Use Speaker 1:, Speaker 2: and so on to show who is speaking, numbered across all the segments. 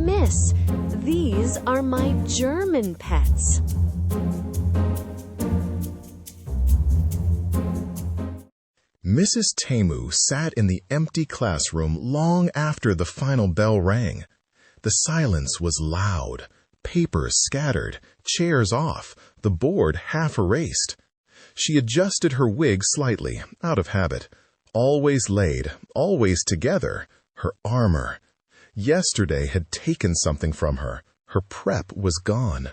Speaker 1: Miss, these are my German pets.
Speaker 2: Mrs. Tamu sat in the empty classroom long after the final bell rang. The silence was loud, papers scattered, chairs off, the board half erased. She adjusted her wig slightly, out of habit. Always laid, always together, her armor. Yesterday had taken something from her. Her prep was gone.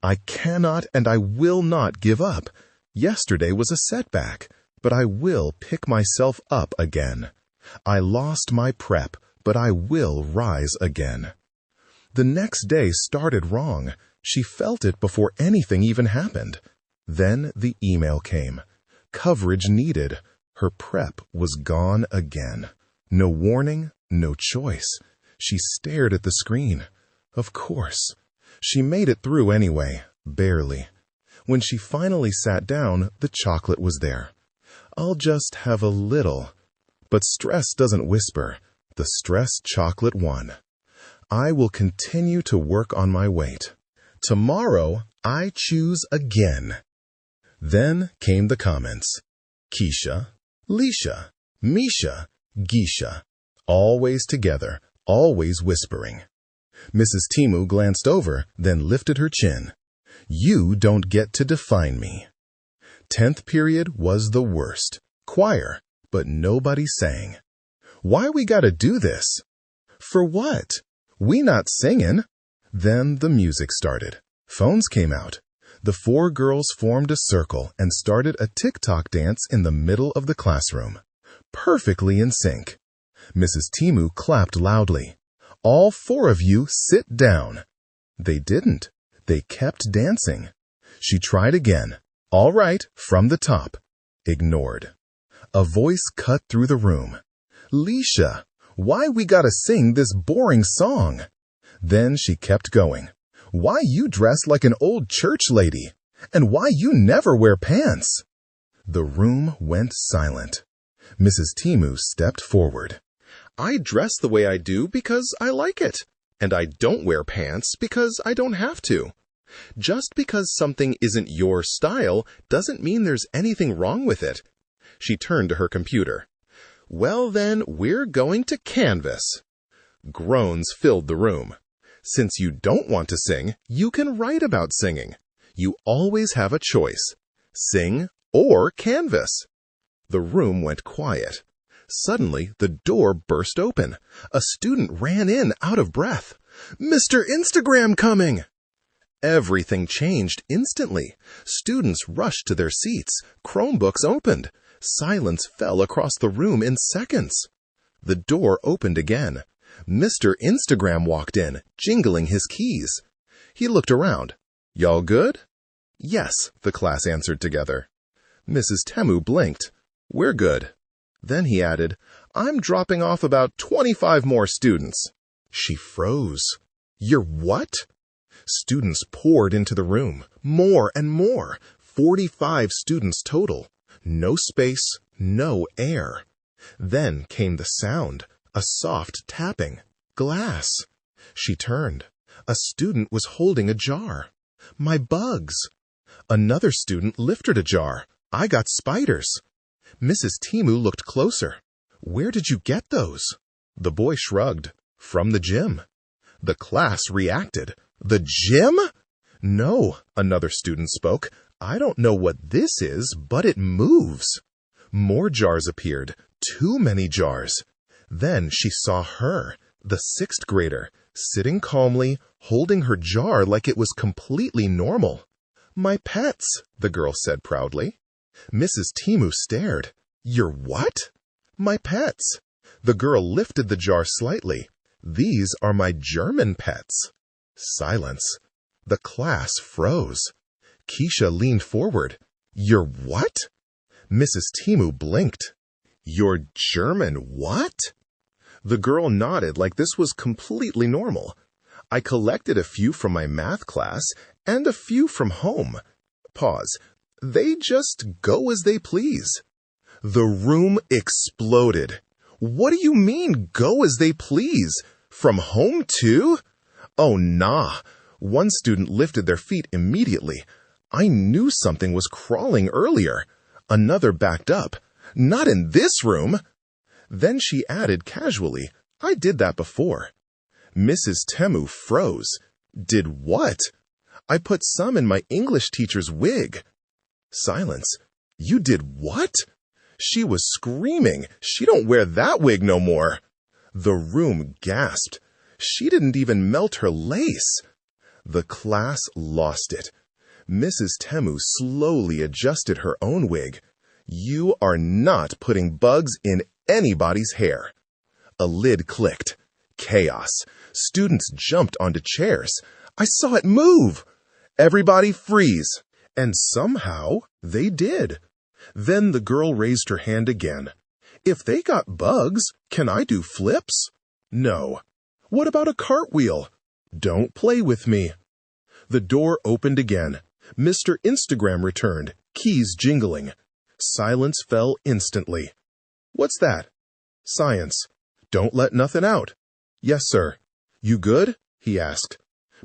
Speaker 2: I cannot and I will not give up. Yesterday was a setback, but I will pick myself up again. I lost my prep, but I will rise again. The next day started wrong. She felt it before anything even happened. Then the email came. Coverage needed. Her prep was gone again. No warning, no choice. She stared at the screen. Of course. She made it through anyway, barely. When she finally sat down, the chocolate was there. I'll just have a little. But stress doesn't whisper. The stress chocolate won. I will continue to work on my weight. Tomorrow, I choose again. Then came the comments. Keisha, Leisha, Misha, Geisha. Always together, always whispering. Mrs. Tamu glanced over, then lifted her chin. You don't get to define me. 10th period was the worst. Choir, but nobody sang. Why we gotta do this? For what? We not singin'. Then the music started. Phones came out. The 4 girls formed a circle and started a TikTok dance in the middle of the classroom. Perfectly in sync. Mrs. Tamu clapped loudly. All 4 of you sit down. They didn't. They kept dancing. She tried again. All right, from the top. Ignored. A voice cut through the room. Leisha, why we gotta sing this boring song? Then she kept going. Why you dress like an old church lady? And why you never wear pants? The room went silent. Mrs. Tamu stepped forward. I dress the way I do because I like it. And I don't wear pants because I don't have to. Just because something isn't your style doesn't mean there's anything wrong with it. She turned to her computer. Well then, we're going to Canvas. Groans filled the room. Since you don't want to sing, you can write about singing. You always have a choice. Sing or Canvas. The room went quiet. Suddenly, the door burst open. A student ran in out of breath. Mr. Instagram coming! Everything changed instantly. Students rushed to their seats. Chromebooks opened. Silence fell across the room in seconds. The door opened again. Mr. Instagram walked in, jingling his keys. He looked around. Y'all good? Yes, the class answered together. Mrs. Tamu blinked. We're good. Then he added, I'm dropping off about 25 more students. She froze. You're what? Students poured into the room. More and more. 45 students total. No space, no air. Then came the sound. A soft tapping. Glass. She turned. A student was holding a jar. My bugs. Another student lifted a jar. I got spiders. Mrs. Tamu looked closer. Where did you get those? The boy shrugged. From the gym. The class reacted. The gym? No, another student spoke. I don't know what this is, but it moves. More jars appeared. Too many jars. Then she saw her, the 6th grader, sitting calmly, holding her jar like it was completely normal. My pets, the girl said proudly. Mrs. Tamu stared. Your what? My pets. The girl lifted the jar slightly. These are my German pets. Silence. The class froze. Keisha leaned forward. Your what? Mrs. Tamu blinked. Your German what? The girl nodded like this was completely normal. I collected a few from my math class and a few from home. Pause. They just go as they please. The room exploded. What do you mean, go as they please? From home too? Oh, nah. One student lifted their feet immediately. I knew something was crawling earlier. Another backed up. Not in this room. Then she added casually, I did that before. Mrs. Temu froze. Did what? I put some in my English teacher's wig. Silence. You did what? She was screaming. She don't wear that wig no more. The room gasped. She didn't even melt her lace. The class lost it. Mrs. Temu slowly adjusted her own wig. You are not putting bugs in anybody's hair. A lid clicked. Chaos. Students jumped onto chairs. I saw it move. Everybody freeze. And somehow they did. Then the girl raised her hand again. If they got bugs, can I do flips? No. What about a cartwheel? Don't play with me. The door opened again. Mr. Instagram returned, keys jingling. Silence fell instantly. What's that? Science. Don't let nothing out. Yes, sir. You good? He asked.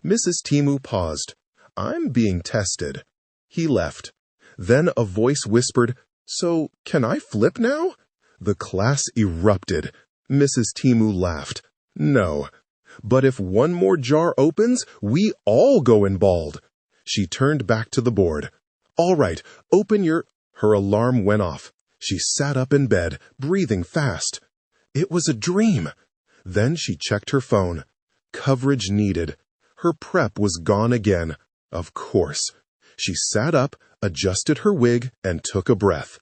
Speaker 2: Mrs. Temu paused. I'm being tested. He left. Then a voice whispered, So, can I flip now? The class erupted. Mrs. Temu laughed. No. But if one more jar opens, we all go in bald. She turned back to the board. All right, open your... Her alarm went off. She sat up in bed, breathing fast. It was a dream. Then she checked her phone. Coverage needed. Her prep was gone again. Of course. She sat up, adjusted her wig, and took a breath.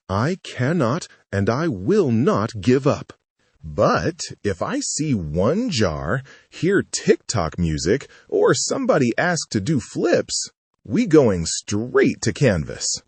Speaker 2: I cannot and I will not give up. But if I see one jar, hear TikTok music, or somebody ask to do flips, we going straight to Canvas.